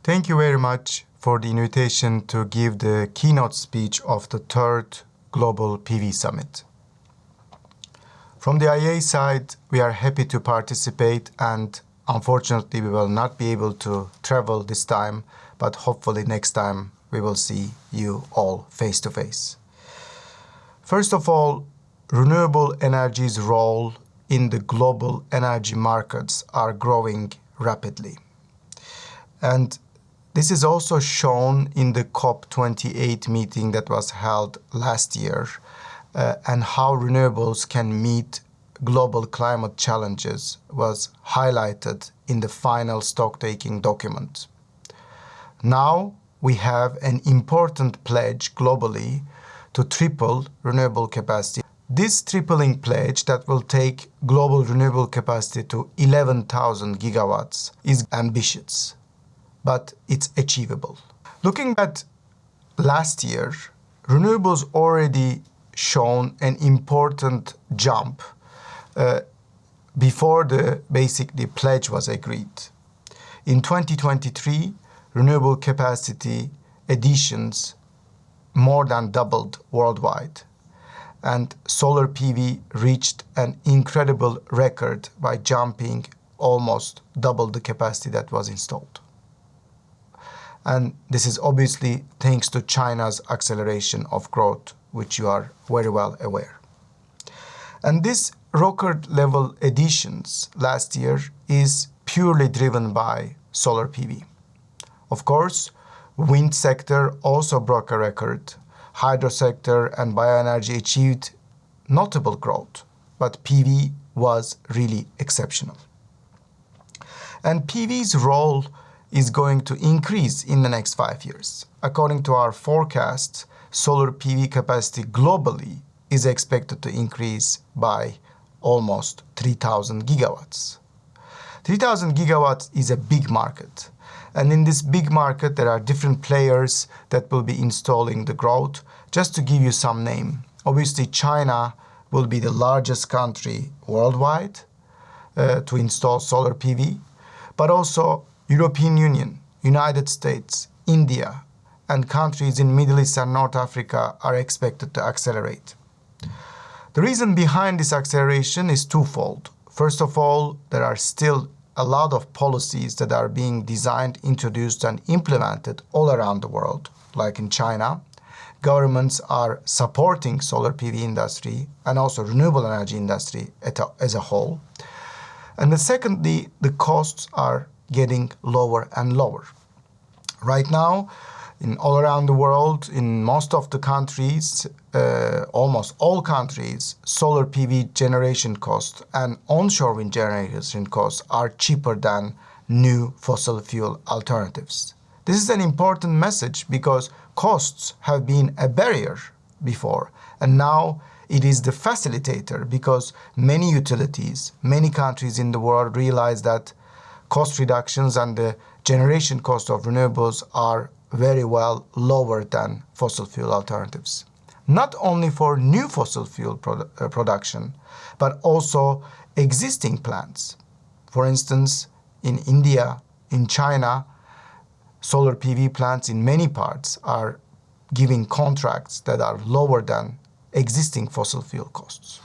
Thank you very much for the invitation to give the keynote speech of the third Global PV Summit. From the IEA side, we are happy to participate, and unfortunately we will not be able to travel this time, but hopefully next time we will see you all face to face. First of all, renewable energy's role in the global energy markets are growing rapidly. And this is also shown in the COP28 meeting that was held last year, and how renewables can meet global climate challenges was highlighted in the final stock-taking document. Now we have an important pledge globally to triple renewable capacity. This tripling pledge that will take global renewable capacity to 11,000 gigawatts is ambitious, but it's achievable. Looking at last year, renewables already shown an important jump before the pledge was agreed. In 2023, renewable capacity additions more than doubled worldwide, and solar PV reached an incredible record by jumping almost double the capacity that was installed. And this is obviously thanks to China's acceleration of growth, which you are very well aware. And this record level additions last year is purely driven by solar PV. Of course, wind sector also broke a record. Hydro sector and bioenergy achieved notable growth, but PV was really exceptional. And PV's role is going to increase in the next 5 years. According to our forecasts, solar PV capacity globally is expected to increase by almost 3,000 gigawatts. 3,000 gigawatts is a big market. And in this big market, there are different players that will be installing the growth. Just to give you some name, obviously China will be the largest country worldwide to install solar PV, but also European Union, United States, India, and countries in Middle East and North Africa are expected to accelerate. The reason behind this acceleration is twofold. First of all, there are still a lot of policies that are being designed, introduced, and implemented all around the world, like in China. Governments are supporting solar PV industry and also renewable energy industry as a whole. And secondly, the costs are getting lower and lower. Right now, in all around the world, in most of the countries, almost all countries, solar PV generation costs and onshore wind generation costs are cheaper than new fossil fuel alternatives. This is an important message because costs have been a barrier before, and now it is the facilitator because many utilities, many countries in the world realize that cost reductions and the generation cost of renewables are very well lower than fossil fuel alternatives. Not only for new fossil fuel production, but also existing plants. For instance, in India, in China, solar PV plants in many parts are giving contracts that are lower than existing fossil fuel costs.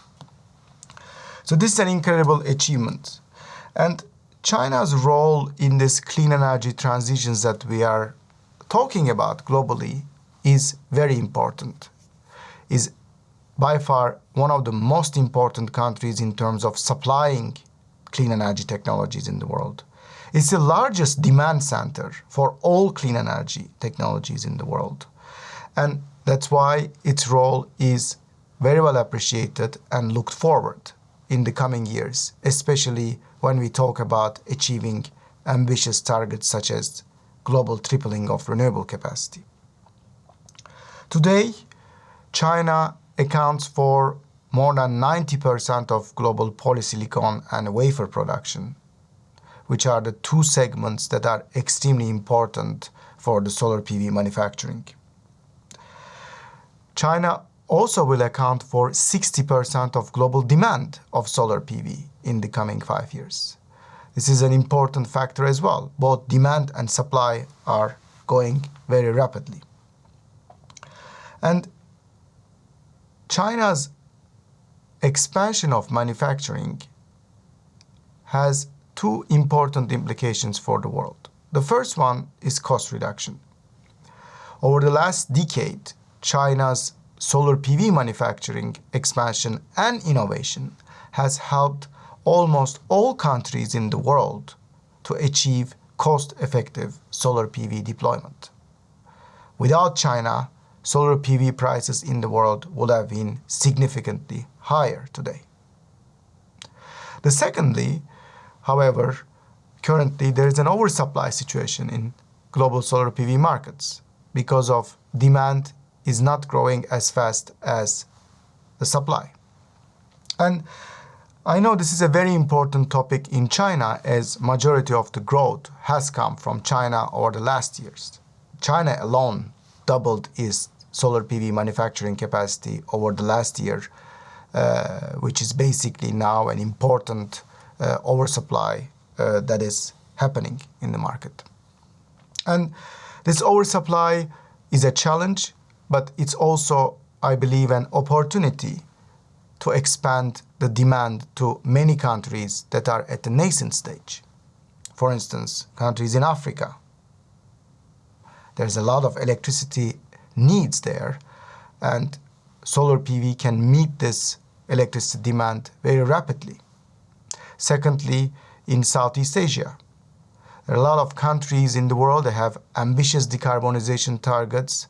So this is an incredible achievement. And China's role in this clean energy transitions that we are talking about globally is very important, is by far one of the most important countries in terms of supplying clean energy technologies in the world. It's the largest demand center for all clean energy technologies in the world. And that's why its role is very well appreciated and looked forward in the coming years, especially when we talk about achieving ambitious targets such as global tripling of renewable capacity. Today, China accounts for more than 90% of global polysilicon and wafer production, which are the two segments that are extremely important for the solar PV manufacturing. China also will account for 60% of global demand of solar PV in the coming 5 years. This is an important factor as well. Both demand and supply are going very rapidly. And China's expansion of manufacturing has two important implications for the world. The first one is cost reduction. Over the last decade, China's solar PV manufacturing expansion and innovation has helped almost all countries in the world to achieve cost-effective solar PV deployment. Without China, solar PV prices in the world would have been significantly higher today. Secondly, however, currently there is an oversupply situation in global solar PV markets because of demand is not growing as fast as the supply. And I know this is a very important topic in China, as majority of the growth has come from China over the last years. China alone doubled its solar PV manufacturing capacity over the last year, which is basically now an important oversupply that is happening in the market. And this oversupply is a challenge, but it's also, I believe, an opportunity to expand the demand to many countries that are at the nascent stage. For instance, countries in Africa. There's a lot of electricity needs there, and solar PV can meet this electricity demand very rapidly. Secondly, in Southeast Asia, there are a lot of countries in the world that have ambitious decarbonization targets,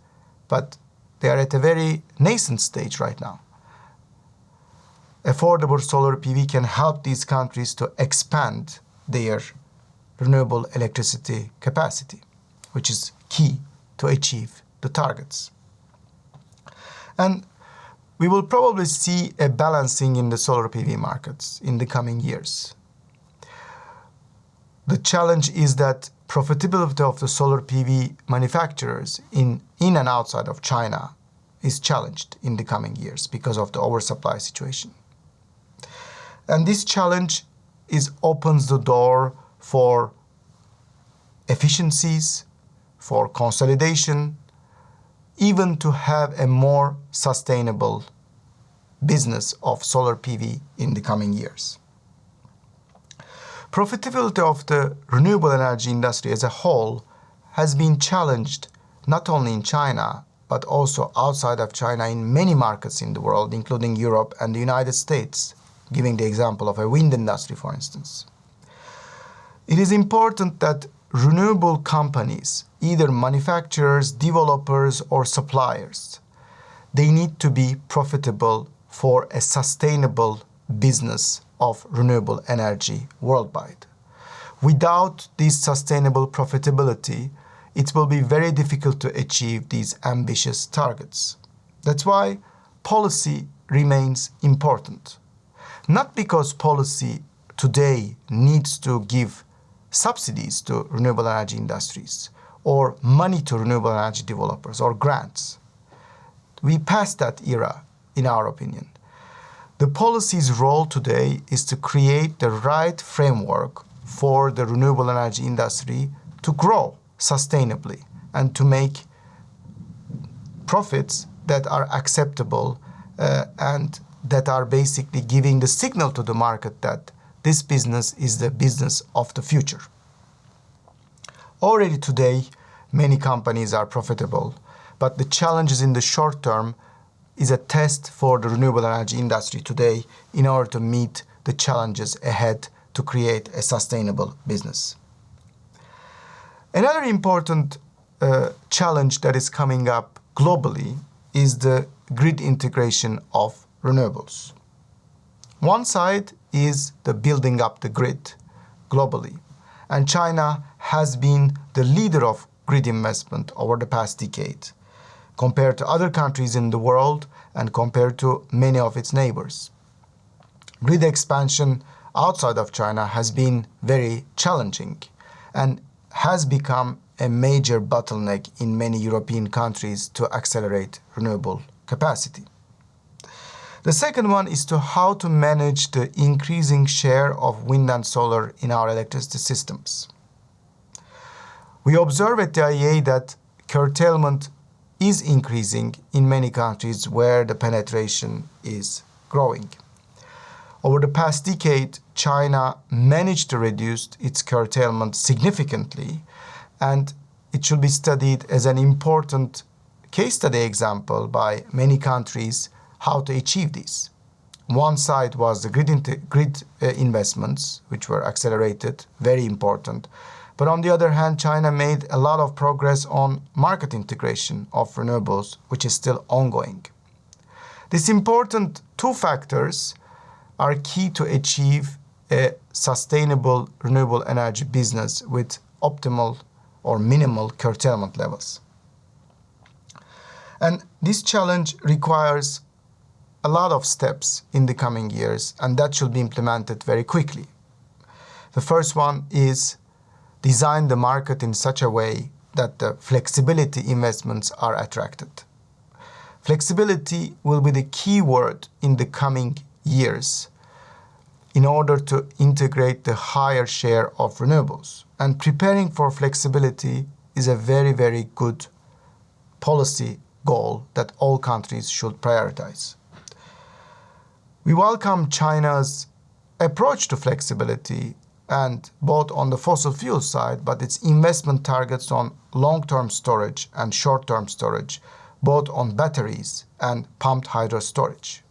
but they are at a very nascent stage right now. Affordable solar PV can help these countries to expand their renewable electricity capacity, which is key to achieve the targets. And we will probably see a balancing in the solar PV markets in the coming years. The challenge is that profitability of the solar PV manufacturers in and outside of China is challenged in the coming years because of the oversupply situation. And this challenge opens the door for efficiencies, for consolidation, even to have a more sustainable business of solar PV in the coming years. Profitability of the renewable energy industry as a whole has been challenged not only in China, but also outside of China in many markets in the world, including Europe and the United States, giving the example of a wind industry, for instance. It is important that renewable companies, either manufacturers, developers, or suppliers, they need to be profitable for a sustainable business of renewable energy worldwide. Without this sustainable profitability, it will be very difficult to achieve these ambitious targets. That's why policy remains important. Not because policy today needs to give subsidies to renewable energy industries or money to renewable energy developers or grants. We passed that era, in our opinion. The policy's role today is to create the right framework for the renewable energy industry to grow sustainably and to make profits that are acceptable and that are basically giving the signal to the market that this business is the business of the future. Already today, many companies are profitable, but the challenges in the short term is a test for the renewable energy industry today in order to meet the challenges ahead to create a sustainable business. Another important challenge that is coming up globally is the grid integration of renewables. One side is the building up the grid globally, and China has been the leader of grid investment over the past decade, compared to other countries in the world and compared to many of its neighbors. Grid expansion outside of China has been very challenging and has become a major bottleneck in many European countries to accelerate renewable capacity. The second one is to how to manage the increasing share of wind and solar in our electricity systems. We observe at the IEA that curtailment is increasing in many countries where the penetration is growing. Over the past decade, China managed to reduce its curtailment significantly, and it should be studied as an important case study example by many countries how to achieve this. One side was the grid investments, which were accelerated, very important. But on the other hand, China made a lot of progress on market integration of renewables, which is still ongoing. These important two factors are key to achieve a sustainable renewable energy business with optimal or minimal curtailment levels. And this challenge requires a lot of steps in the coming years, and that should be implemented very quickly. The first one is design the market in such a way that the flexibility investments are attracted. Flexibility will be the key word in the coming years in order to integrate the higher share of renewables. And preparing for flexibility is a very, very good policy goal that all countries should prioritize. We welcome China's approach to flexibility and both on the fossil fuel side, but its investment targets on long-term storage and short-term storage, both on batteries and pumped hydro storage.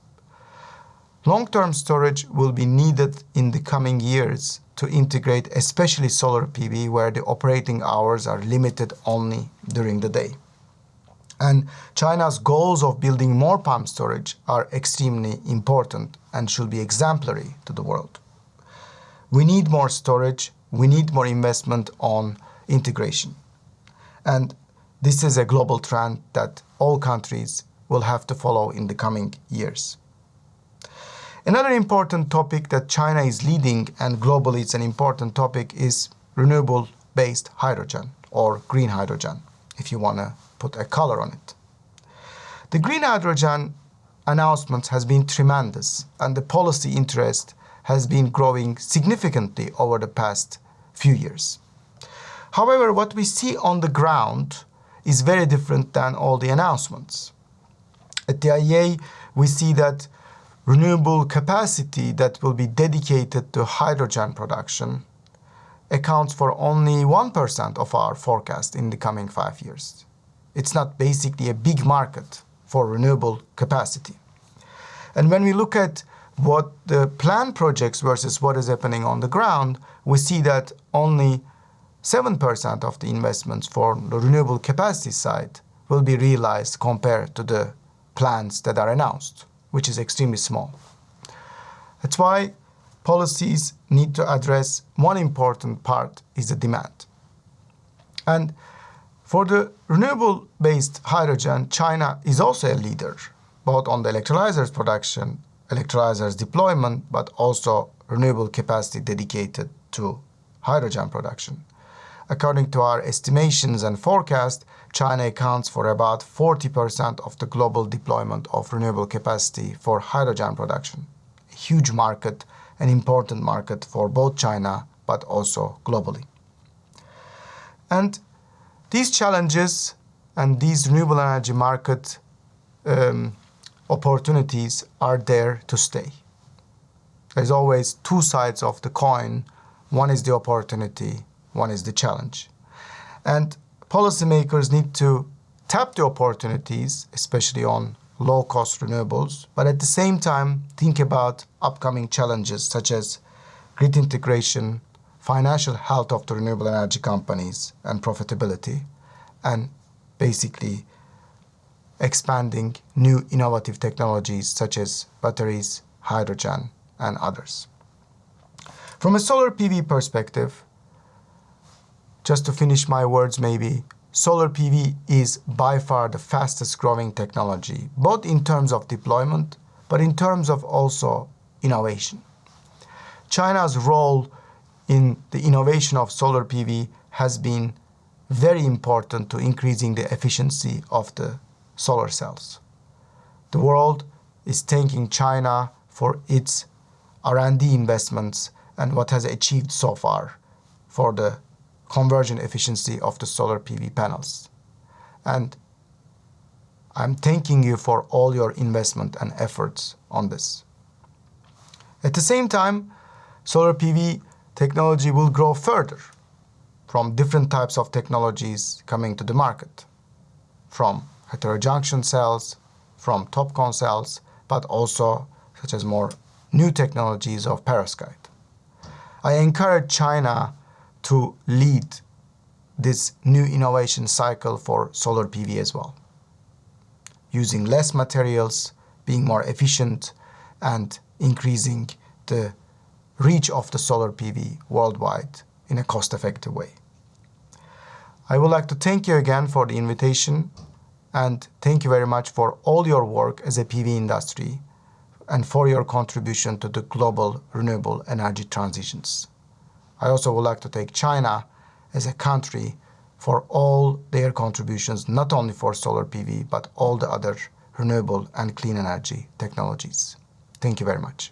Long-term storage will be needed in the coming years to integrate especially solar PV, where the operating hours are limited only during the day. And China's goals of building more pumped storage are extremely important and should be exemplary to the world. We need more storage, we need more investment on integration. And this is a global trend that all countries will have to follow in the coming years. Another important topic that China is leading, and globally it's an important topic, is renewable-based hydrogen, or green hydrogen, if you want to put a color on it. The green hydrogen announcement has been tremendous, and the policy interest has been growing significantly over the past few years. However, what we see on the ground is very different than all the announcements. At the IEA, we see that renewable capacity that will be dedicated to hydrogen production accounts for only 1% of our forecast in the coming 5 years. It's not basically a big market for renewable capacity. And when we look at what the planned projects versus what is happening on the ground, we see that only 7% of the investments for the renewable capacity side will be realized compared to the plans that are announced, which is extremely small. That's why policies need to address one important part is the demand. And for the renewable-based hydrogen, China is also a leader, both on the electrolyzers production, electrolyzers deployment, but also renewable capacity dedicated to hydrogen production. According to our estimations and forecast, China accounts for about 40% of the global deployment of renewable capacity for hydrogen production. A huge market, an important market for both China, but also globally. And these challenges and these renewable energy market opportunities are there to stay. There's always two sides of the coin. One is the opportunity, one is the challenge. And policymakers need to tap the opportunities, especially on low-cost renewables, but at the same time think about upcoming challenges such as grid integration, financial health of the renewable energy companies, and profitability, and basically expanding new innovative technologies such as batteries, hydrogen, and others. From a solar PV perspective, just to finish my words maybe, solar PV is by far the fastest growing technology, both in terms of deployment, but in terms of also innovation. China's role in the innovation of solar PV has been very important to increasing the efficiency of the solar cells. The world is thanking China for its R&D investments and what has achieved so far for the conversion efficiency of the solar PV panels. And I'm thanking you for all your investment and efforts on this. At the same time, solar PV technology will grow further from different types of technologies coming to the market, from heterojunction cells, from TOPCon cells, but also such as more new technologies of perovskite. I encourage China to lead this new innovation cycle for solar PV as well, using less materials, being more efficient, and increasing the reach of the solar PV worldwide in a cost-effective way. I would like to thank you again for the invitation, and thank you very much for all your work as a PV industry and for your contribution to the global renewable energy transitions. I also would like to thank China as a country for all their contributions, not only for solar PV, but all the other renewable and clean energy technologies. Thank you very much.